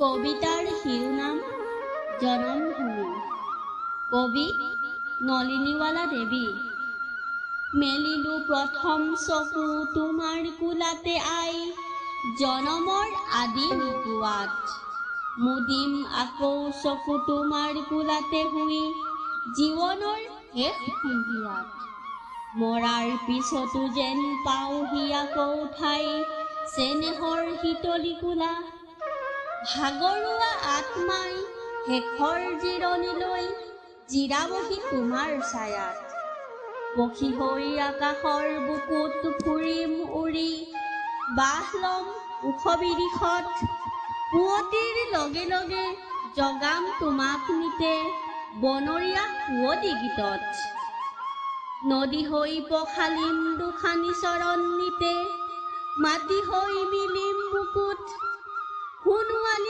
কবিতাৰ শিৰোনাম জনমভূমি। কবি নলিনীৱালা দেৱী। মেলিলো প্ৰথম চকু তোমাৰ কোলাতে আই, জনমৰ আদিম পুৱাত। মুদিম আকৌ চকু তোমাৰ কোলাতে শুই, জীৱনৰ শেষ সন্ধিয়াত। মৰাৰ পিছতো যেন পাওঁহি আকৌ ঠাই, চেনেহৰ শীতলী কোলা। ভাগৰুৱা আত্মাই শেষৰ জিৰণিলৈ জিৰাবহি তোমাৰ ছায়াত। পখী হৈ আকাশৰ বুকুত ফুৰিম উৰি, বাস ল'ম ওখ বিৰিখত। পুৱতিৰ লগে লগে জগাম তোমাক নিতে, বনৰীয়া সুৱদী গীতত। নদী হৈ পখালিম দুখানি চৰণ নিতে, মাটি হৈ মিলিম বুকুত। সোণোৱালী